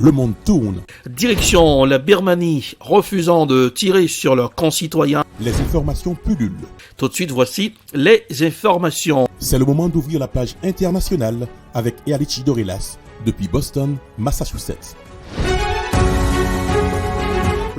le monde tourne. Direction la Birmanie, refusant de tirer sur leurs concitoyens. Les informations pullulent. Tout de suite, voici les informations. C'est le moment d'ouvrir la page internationale avec Erlich Dorelas depuis Boston, Massachusetts.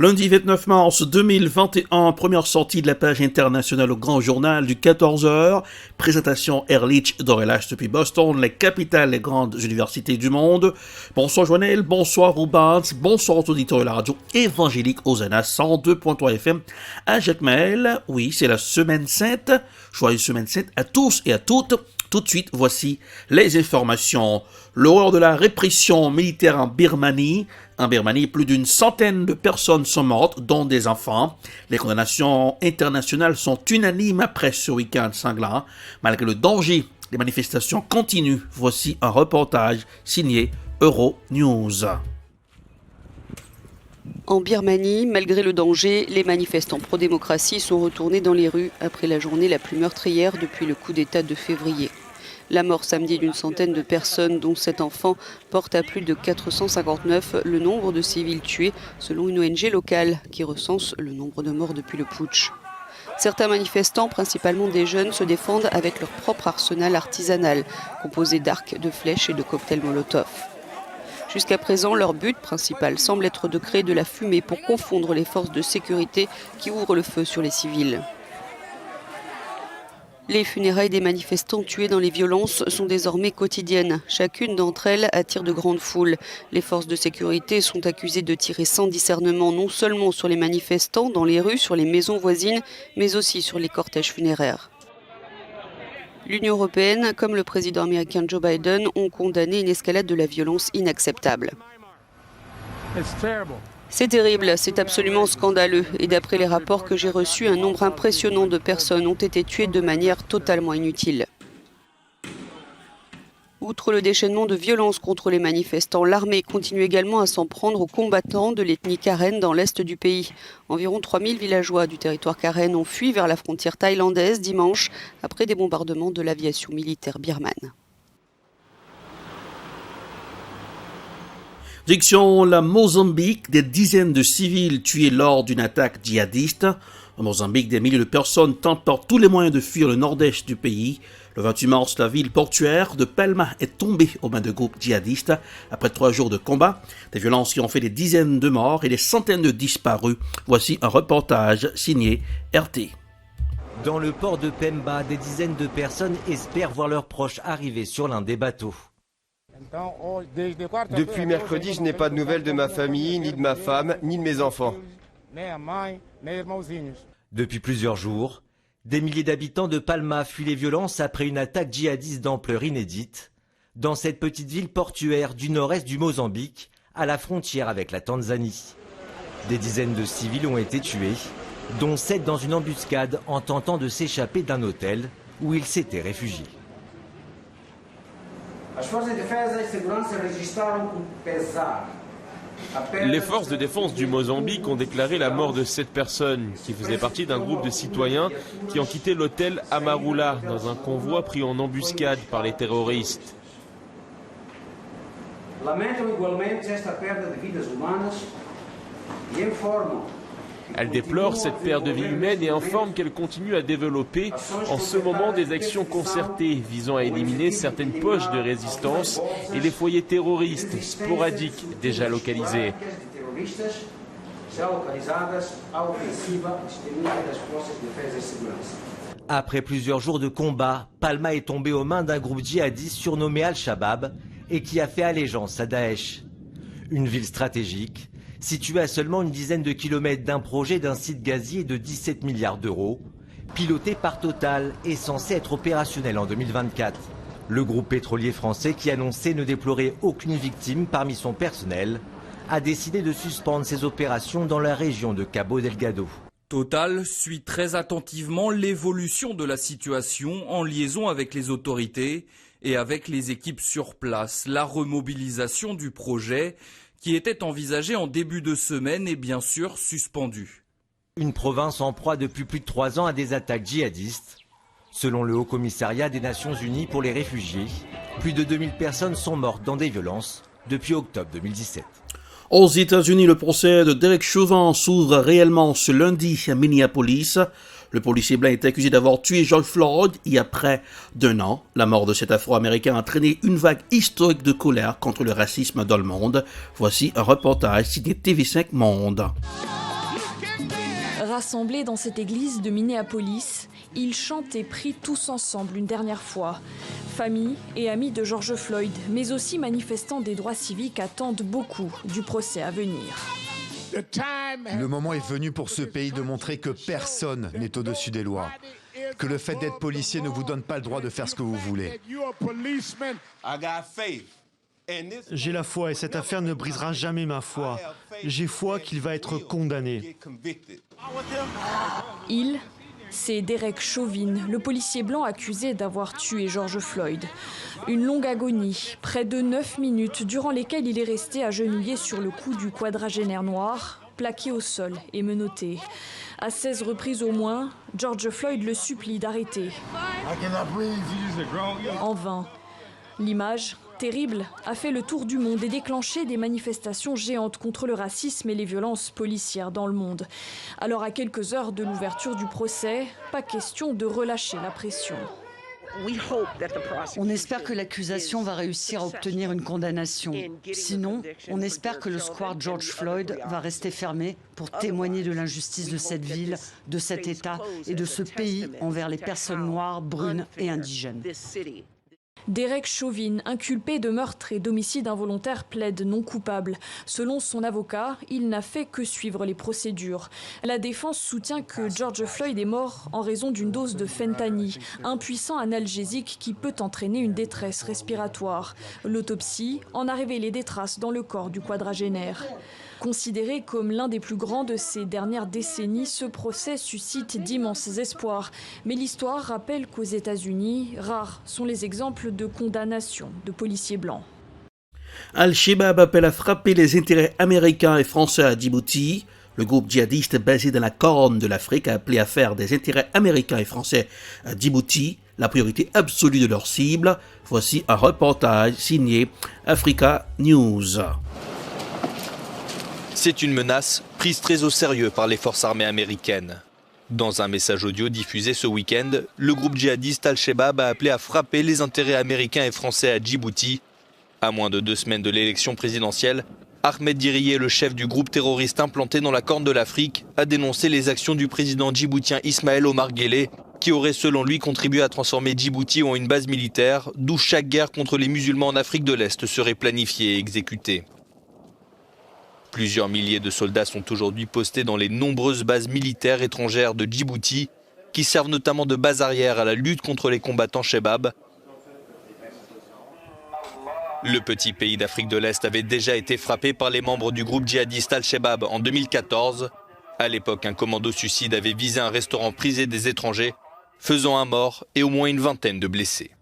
Lundi 29 mars 2021, première sortie de la page internationale au Grand Journal du 14h. Présentation Erlich Dorelas depuis Boston, la capitale des grandes universités du monde. Bonsoir Joannel, bonsoir Roubans, bonsoir aux auditeurs de la radio évangélique Hosanna 102.3 FM à Jacmel. Oui, c'est la semaine sainte. Joyeuse semaine sainte à tous et à toutes. Tout de suite, voici les informations. L'horreur de la répression militaire en Birmanie. En Birmanie, plus d'une centaine de personnes sont mortes, dont des enfants. Les condamnations internationales sont unanimes après ce week-end sanglant. Malgré le danger, les manifestations continuent. Voici un reportage signé Euronews. En Birmanie, malgré le danger, les manifestants pro-démocratie sont retournés dans les rues après la journée la plus meurtrière depuis le coup d'État de février. La mort samedi d'une centaine de personnes, dont 7 enfants, porte à plus de 459 le nombre de civils tués, selon une ONG locale qui recense le nombre de morts depuis le putsch. Certains manifestants, principalement des jeunes, se défendent avec leur propre arsenal artisanal, composé d'arcs, de flèches et de cocktails Molotov. Jusqu'à présent, leur but principal semble être de créer de la fumée pour confondre les forces de sécurité qui ouvrent le feu sur les civils. Les funérailles des manifestants tués dans les violences sont désormais quotidiennes. Chacune d'entre elles attire de grandes foules. Les forces de sécurité sont accusées de tirer sans discernement non seulement sur les manifestants dans les rues, sur les maisons voisines, mais aussi sur les cortèges funéraires. L'Union européenne, comme le président américain Joe Biden, ont condamné une escalade de la violence inacceptable. C'est terrible, c'est absolument scandaleux. Et d'après les rapports que j'ai reçus, un nombre impressionnant de personnes ont été tuées de manière totalement inutile. Outre le déchaînement de violence contre les manifestants, l'armée continue également à s'en prendre aux combattants de l'ethnie Karen dans l'est du pays. Environ 3000 villageois du territoire Karen ont fui vers la frontière thaïlandaise dimanche après des bombardements de l'aviation militaire birmane. Direction la Mozambique, des dizaines de civils tués lors d'une attaque djihadiste. Au Mozambique, des milliers de personnes tentent par tous les moyens de fuir le nord-est du pays. Le 28 mars, la ville portuaire de Palma est tombée aux mains de groupes djihadistes après 3 jours de combat. Des violences qui ont fait des dizaines de morts et des centaines de disparus. Voici un reportage signé RT. Dans le port de Pemba, des dizaines de personnes espèrent voir leurs proches arriver sur l'un des bateaux. Depuis mercredi, je n'ai pas de nouvelles de ma famille, ni de ma femme, ni de mes enfants. Depuis plusieurs jours, des milliers d'habitants de Palma fuient les violences après une attaque djihadiste d'ampleur inédite dans cette petite ville portuaire du nord-est du Mozambique, à la frontière avec la Tanzanie. Des dizaines de civils ont été tués, dont 7 dans une embuscade en tentant de s'échapper d'un hôtel où ils s'étaient réfugiés. Les forces de défense du Mozambique ont déclaré la mort de 7 personnes qui faisaient partie d'un groupe de citoyens qui ont quitté l'hôtel Amarula dans un convoi pris en embuscade par les terroristes. Elle déplore cette perte de vie humaine et informe qu'elle continue à développer en ce moment des actions concertées visant à éliminer certaines poches de résistance et les foyers terroristes sporadiques déjà localisés. Après plusieurs jours de combat, Palma est tombé aux mains d'un groupe djihadiste surnommé Al-Shabaab et qui a fait allégeance à Daesh. Une ville stratégique, situé à seulement une dizaine de kilomètres d'un projet d'un site gazier de 17 milliards d'euros, piloté par Total et censé être opérationnel en 2024. Le groupe pétrolier français, qui annonçait ne déplorer aucune victime parmi son personnel, a décidé de suspendre ses opérations dans la région de Cabo Delgado. Total suit très attentivement l'évolution de la situation en liaison avec les autorités et avec les équipes sur place. La remobilisation du projet qui était envisagé en début de semaine est bien sûr suspendu. Une province en proie depuis plus de 3 ans à des attaques djihadistes. Selon le Haut Commissariat des Nations Unies pour les réfugiés, plus de 2000 personnes sont mortes dans des violences depuis octobre 2017. Aux États-Unis, le procès de Derek Chauvin s'ouvre réellement ce lundi à Minneapolis. Le policier blanc est accusé d'avoir tué George Floyd il y a près d'1 an. La mort de cet Afro-Américain a entraîné une vague historique de colère contre le racisme dans le monde. Voici un reportage signé TV5 Monde. Rassemblés dans cette église de Minneapolis, ils chantent et prient tous ensemble une dernière fois. Famille et amis de George Floyd, mais aussi manifestants des droits civiques attendent beaucoup du procès à venir. Le moment est venu pour ce pays de montrer que personne n'est au-dessus des lois. Que le fait d'être policier ne vous donne pas le droit de faire ce que vous voulez. J'ai la foi et cette affaire ne brisera jamais ma foi. J'ai foi qu'il va être condamné. C'est Derek Chauvin, le policier blanc accusé d'avoir tué George Floyd. Une longue agonie, près de 9 minutes, durant lesquelles il est resté agenouillé sur le cou du quadragénaire noir, plaqué au sol et menotté. À 16 reprises au moins, George Floyd le supplie d'arrêter. En vain. L'image, terrible, a fait le tour du monde et déclenché des manifestations géantes contre le racisme et les violences policières dans le monde. Alors à quelques heures de l'ouverture du procès, pas question de relâcher la pression. On espère que l'accusation va réussir à obtenir une condamnation. Sinon, on espère que le square George Floyd va rester fermé pour témoigner de l'injustice de cette ville, de cet État et de ce pays envers les personnes noires, brunes et indigènes. Derek Chauvin, inculpé de meurtre et d'homicide involontaire, plaide non coupable. Selon son avocat, il n'a fait que suivre les procédures. La défense soutient que George Floyd est mort en raison d'une dose de fentanyl, un puissant analgésique qui peut entraîner une détresse respiratoire. L'autopsie en a révélé des traces dans le corps du quadragénaire. Considéré comme l'un des plus grands de ces dernières décennies, ce procès suscite d'immenses espoirs. Mais l'histoire rappelle qu'aux États-Unis, rares sont les exemples de condamnation de policiers blancs. Al-Shabaab appelle à frapper les intérêts américains et français à Djibouti. Le groupe djihadiste basé dans la Corne de l'Afrique a appelé à faire des intérêts américains et français à Djibouti la priorité absolue de leur cible. Voici un reportage signé Africa News. C'est une menace prise très au sérieux par les forces armées américaines. Dans un message audio diffusé ce week-end, le groupe djihadiste Al-Shabaab a appelé à frapper les intérêts américains et français à Djibouti. À moins de 2 semaines de l'élection présidentielle, Ahmed Diriye, le chef du groupe terroriste implanté dans la Corne de l'Afrique, a dénoncé les actions du président djiboutien Ismaël Omar Guelleh, qui aurait selon lui contribué à transformer Djibouti en une base militaire, d'où chaque guerre contre les musulmans en Afrique de l'Est serait planifiée et exécutée. Plusieurs milliers de soldats sont aujourd'hui postés dans les nombreuses bases militaires étrangères de Djibouti, qui servent notamment de base arrière à la lutte contre les combattants Shebab. Le petit pays d'Afrique de l'Est avait déjà été frappé par les membres du groupe djihadiste Al-Shabaab en 2014. À l'époque, un commando suicide avait visé un restaurant prisé des étrangers, faisant un mort et au moins une vingtaine de blessés.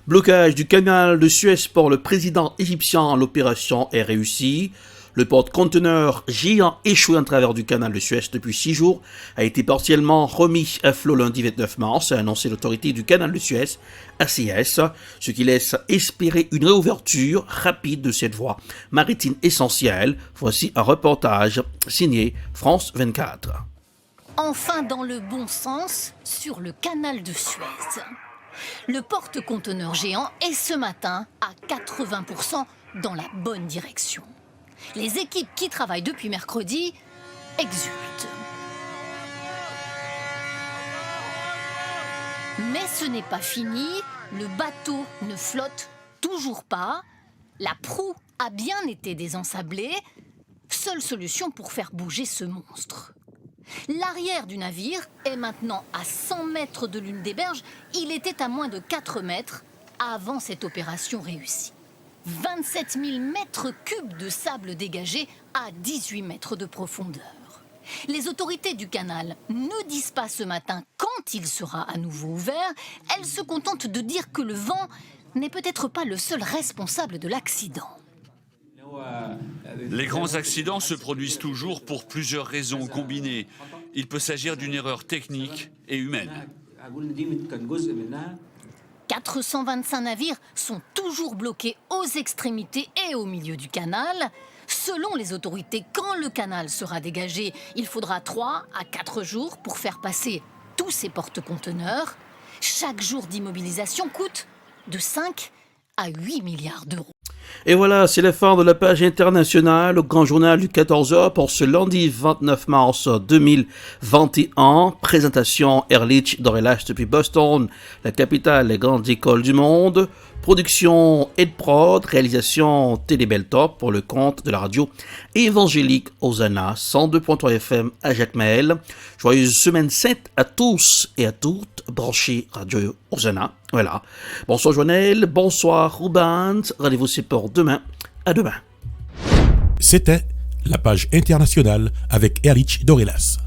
Blocage du canal de Suez par le président égyptien. L'opération est réussie. Le porte-conteneur géant échoué en travers du canal de Suez depuis 6 jours a été partiellement remis à flot lundi 29 mars, a annoncé l'autorité du canal de Suez, ACS, ce qui laisse espérer une réouverture rapide de cette voie maritime essentielle. Voici un reportage signé France 24. Enfin dans le bon sens sur le canal de Suez. Le porte-conteneur géant est ce matin à 80% dans la bonne direction. Les équipes qui travaillent depuis mercredi exultent. Mais ce n'est pas fini, le bateau ne flotte toujours pas, la proue a bien été désensablée, seule solution pour faire bouger ce monstre. L'arrière du navire est maintenant à 100 mètres de l'une des berges. Il était à moins de 4 mètres avant cette opération réussie. 27 000 mètres cubes de sable dégagés à 18 mètres de profondeur. Les autorités du canal ne disent pas ce matin quand il sera à nouveau ouvert. Elles se contentent de dire que le vent n'est peut-être pas le seul responsable de l'accident. Les grands accidents se produisent toujours pour plusieurs raisons combinées. Il peut s'agir d'une erreur technique et humaine. 425 navires sont toujours bloqués aux extrémités et au milieu du canal. Selon les autorités, quand le canal sera dégagé, il faudra 3 à 4 jours pour faire passer tous ces porte-conteneurs. Chaque jour d'immobilisation coûte de 5 à 8 milliards d'euros. Et voilà, c'est la fin de la page internationale au Grand Journal du 14h pour ce lundi 29 mars 2021. Présentation Ehrlich Dorelash depuis Boston, la capitale des grandes écoles du monde. Production Edprod, réalisation Télébeltop pour le compte de la radio évangélique Hosanna, 102.3 FM à Jacmel. Joyeuse semaine sainte à tous et à toutes, branchez Radio Hosanna. Voilà. Bonsoir Joël, bonsoir Rubens, rendez-vous c'est pour demain. À demain. C'était la page internationale avec Ehrlich Dorelash.